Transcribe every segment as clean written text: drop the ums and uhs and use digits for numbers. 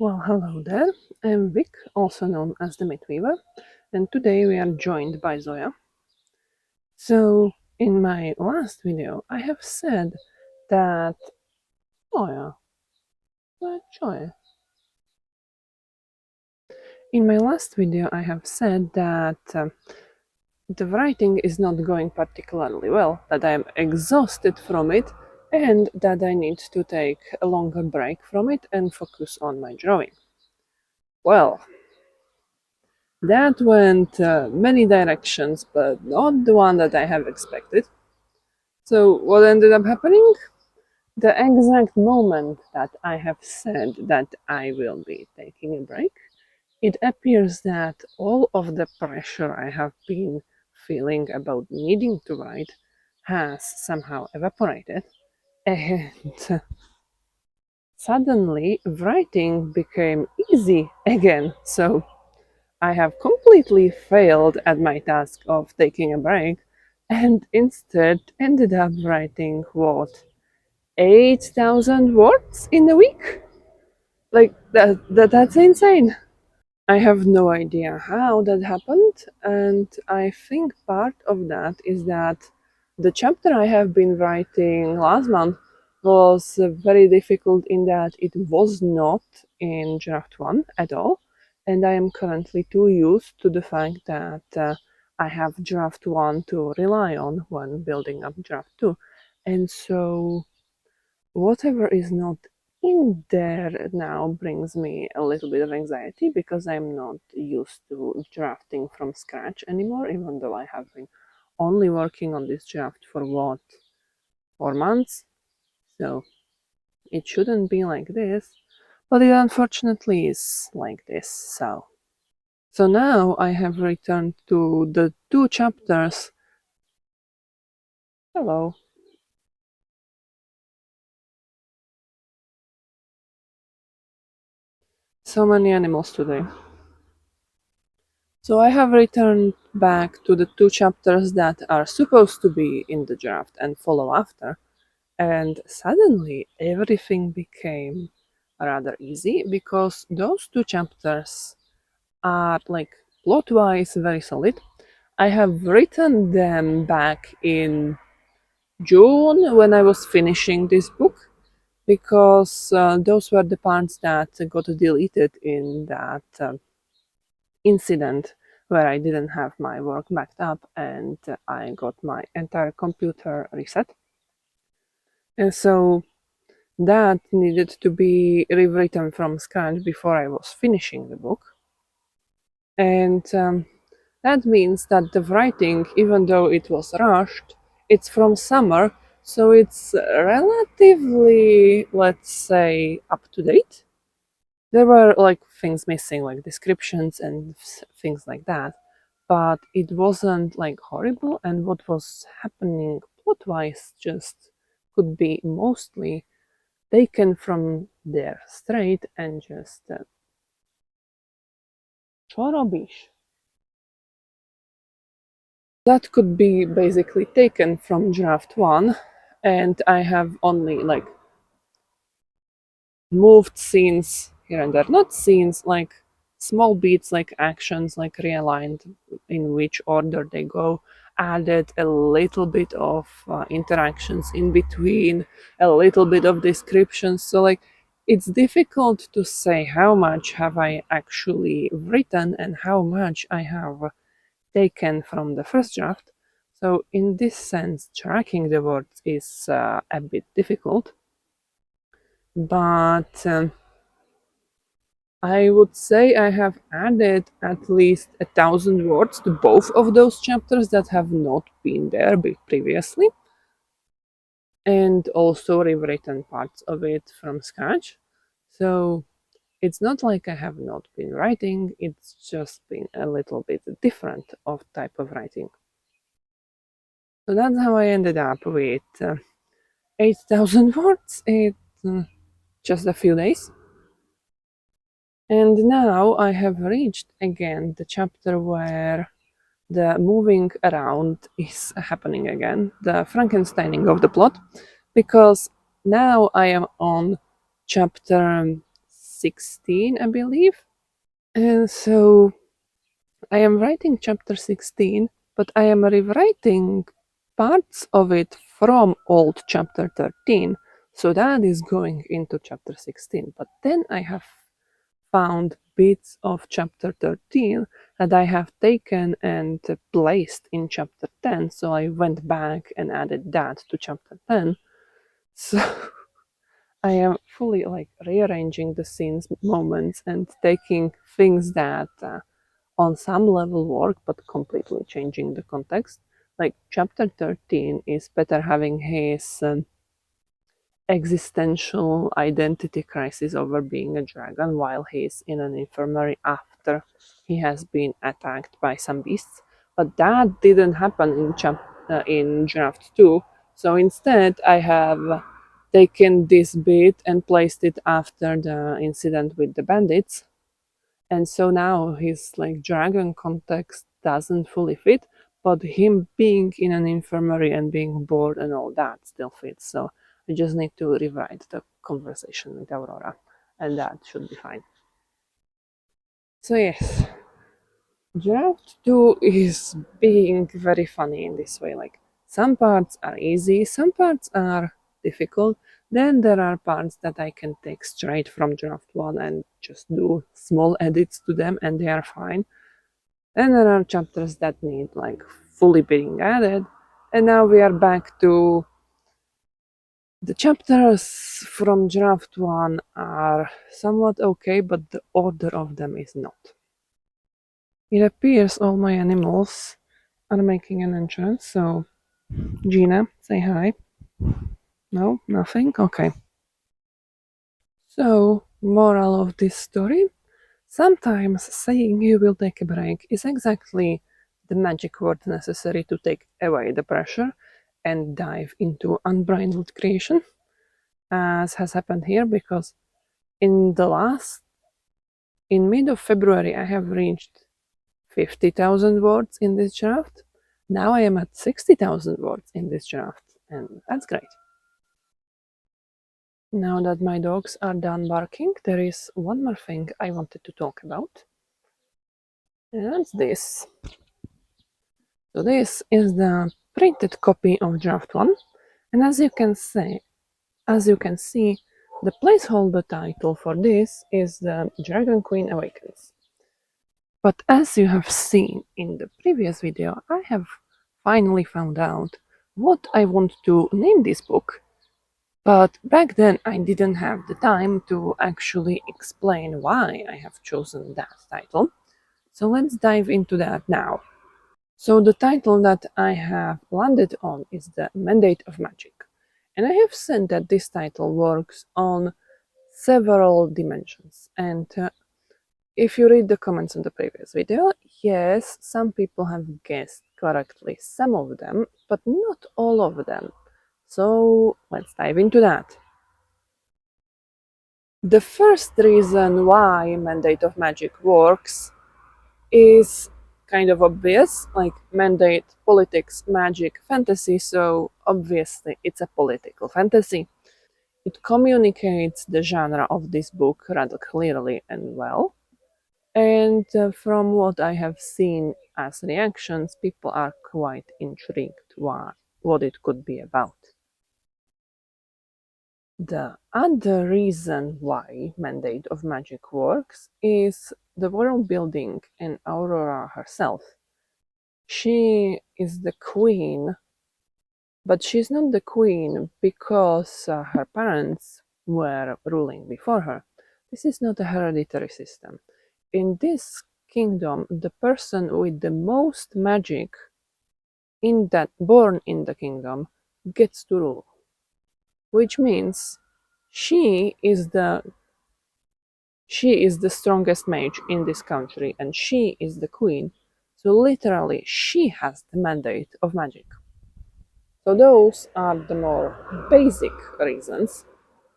Well, hello there. I'm Vic, also known as the Midweaver, and today we are joined by Zoya. So, in my last video, I have said that Zoya, where Zoya? In my last video, I have said that the writing is not going particularly well, that I am exhausted from it, and that I need to take a longer break from it and focus on my drawing. Well, that went many directions, but not the one that I have expected. So, what ended up happening? The exact moment that I have said that I will be taking a break, it appears that all of the pressure I have been feeling about needing to write has somehow evaporated, and suddenly writing became easy again. So, I have completely failed at my task of taking a break and instead ended up writing what, 8,000 words in a week? Like that's insane. I have no idea how that happened, and I think part of that is that the chapter I have been writing last month was very difficult in that it was not in draft 1 at all, and I am currently too used to the fact that I have draft 1 to rely on when building up draft 2. And so whatever is not in there now brings me a little bit of anxiety because I'm not used to drafting from scratch anymore, even though I have been only working on this draft for what, 4 months? So it shouldn't be like this, but it unfortunately is like this. So now I have returned to the 2 chapters. Hello. So many animals today. So I have returned back to the 2 chapters that are supposed to be in the draft and follow after, and suddenly everything became rather easy because those 2 chapters are, like, plot-wise very solid. I have written them back in June when I was finishing this book because those were the parts that got deleted in that incident where I didn't have my work backed up and I got my entire computer reset. And so that needed to be rewritten from scratch before I was finishing the book. And that means that the writing, even though it was rushed, it's from summer, so it's relatively, let's say, up to date. There were like things missing, like descriptions and things like that, but it wasn't like horrible. And what was happening plot wise just could be mostly taken from there straight and just co robisz. That could be basically taken from draft 1, and I have only like moved scenes here and there, not scenes, like small beats, like actions, like realigned in which order they go, added a little bit of interactions in between, a little bit of descriptions. So like it's difficult to say how much have I actually written and how much I have taken from the first draft. So in this sense, tracking the words is a bit difficult, but I would say I have added at least 1,000 words to both of those chapters that have not been there previously, and also rewritten parts of it from scratch. So it's not like I have not been writing, it's just been a little bit different of type of writing. So that's how I ended up with 8,000 words in just a few days. And now I have reached again the chapter where the moving around is happening again, the Frankensteining of the plot, because now I am on chapter 16, I believe. And so I am writing chapter 16, but I am rewriting parts of it from old chapter 13. So that is going into chapter 16. But then I have found bits of chapter 13 that I have taken and placed in chapter 10. So I went back and added that to chapter 10. So I am fully like rearranging the scenes moments and taking things that on some level work but completely changing the context. Like chapter 13 is better having his existential identity crisis over being a dragon while he's in an infirmary after he has been attacked by some beasts. But that didn't happen in draft 2. So instead, I have taken this bit and placed it after the incident with the bandits. And so now his like dragon context doesn't fully fit, but him being in an infirmary and being bored and all that still fits. So I just need to rewrite the conversation with Aurora, and that should be fine. So yes, draft 2 is being very funny in this way. Like some parts are easy, some parts are difficult. Then there are parts that I can take straight from draft 1 and just do small edits to them and they are fine. And there are chapters that need like fully being added. And now we are back to the chapters from draft 1 are somewhat okay, but the order of them is not. It appears all my animals are making an entrance, so Gina, say hi. No, nothing? Okay. So, moral of this story? Sometimes saying you will take a break is exactly the magic word necessary to take away the pressure and dive into unbridled creation, as has happened here, because in mid of February, I have reached 50,000 words in this draft. Now I am at 60,000 words in this draft, and that's great. Now that my dogs are done barking, there is one more thing I wanted to talk about, and that's this. So this is the printed copy of draft 1, and as you can see, the placeholder title for this is the Dragon Queen Awakens. But as you have seen in the previous video, I have finally found out what I want to name this book. But back then I didn't have the time to actually explain why I have chosen that title. So let's dive into that now. So the title that I have landed on is the Mandate of Magic. And I have said that this title works on several dimensions. And if you read the comments on the previous video, yes, some people have guessed correctly some of them, but not all of them. So let's dive into that. The first reason why Mandate of Magic works is kind of obvious, like mandate, politics, magic, fantasy, so obviously it's a political fantasy. It communicates the genre of this book rather clearly and well. And from what I have seen as reactions, people are quite intrigued what it could be about. The other reason why Mandate of Magic works is the world building and Aurora herself. She is the queen, but she's not the queen because her parents were ruling before her. This is not a hereditary system. In this kingdom, the person with the most magic born in the kingdom gets to rule, which means she is the strongest mage in this country and she is the queen. So literally she has the mandate of magic. So those are the more basic reasons,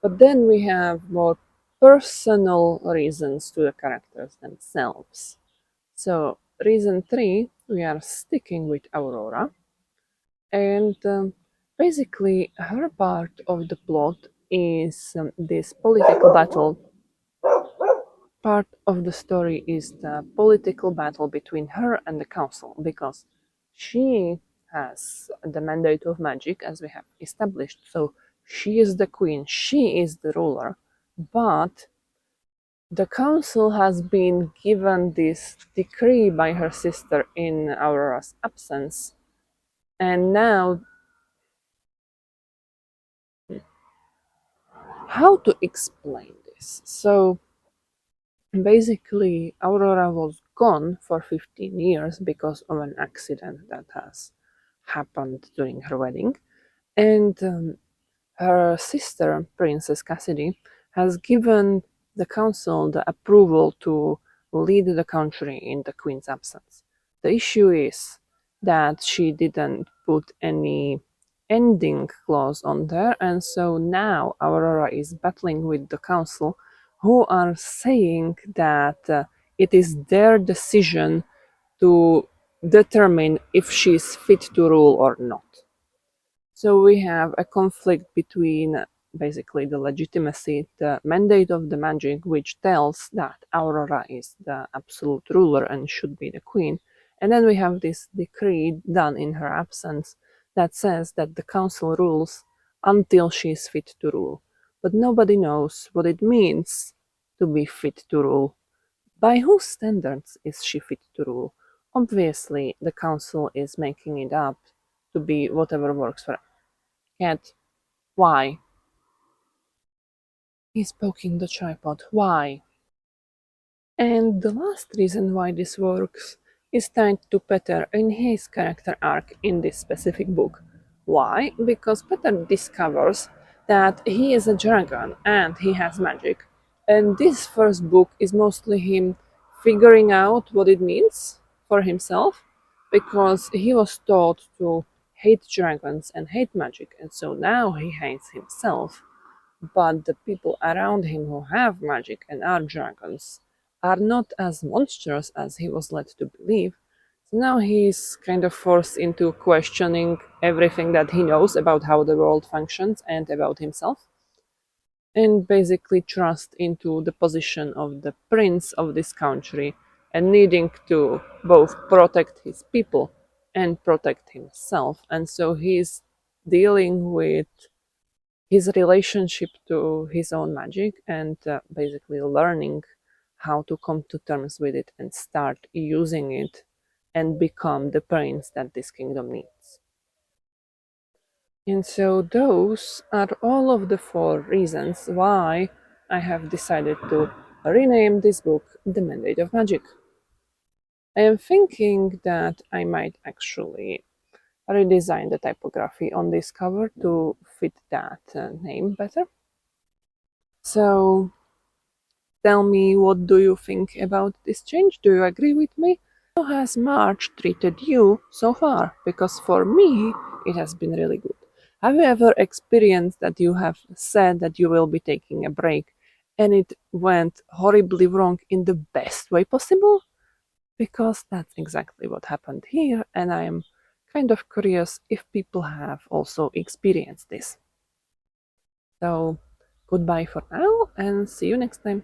but then we have more personal reasons to the characters themselves. So reason 3, we are sticking with Aurora, and basically her part of the plot is this political battle part of the story is the political battle between her and the council, because she has the mandate of magic, as we have established. So she is the queen, she is the ruler, but the council has been given this decree by her sister in Aurora's absence, and now how to explain this? So basically, Aurora was gone for 15 years because of an accident that has happened during her wedding, and her sister, Princess Cassidy, has given the council the approval to lead the country in the queen's absence. The issue is that she didn't put any ending clause on there, and so now Aurora is battling with the council, who are saying that it is their decision to determine if she is fit to rule or not. So we have a conflict between basically the legitimacy, the mandate of the magic, which tells that Aurora is the absolute ruler and should be the queen. And then we have this decree done in her absence that says that the council rules until she is fit to rule. But nobody knows what it means to be fit to rule. By whose standards is she fit to rule? Obviously, the council is making it up to be whatever works for Cat. Why? He's poking the tripod. Why? And the last reason why this works is tied to Peter in his character arc in this specific book. Why? Because Peter discovers that he is a dragon and he has magic. And this first book is mostly him figuring out what it means for himself, because he was taught to hate dragons and hate magic, and so now he hates himself. But the people around him who have magic and are dragons are not as monstrous as he was led to believe. So now he's kind of forced into questioning everything that he knows about how the world functions and about himself, and basically trust into the position of the prince of this country and needing to both protect his people and protect himself. And so he's dealing with his relationship to his own magic and basically learning how to come to terms with it and start using it and become the prince that this kingdom needs. And so those are all of the 4 reasons why I have decided to rename this book The Mandate of Magic. I am thinking that I might actually redesign the typography on this cover to fit that name better. So tell me, what do you think about this change? Do you agree with me? How has March treated you so far? Because for me, it has been really good. Have you ever experienced that you have said that you will be taking a break and it went horribly wrong in the best way possible? Because that's exactly what happened here, and I am kind of curious if people have also experienced this. So, goodbye for now, and see you next time.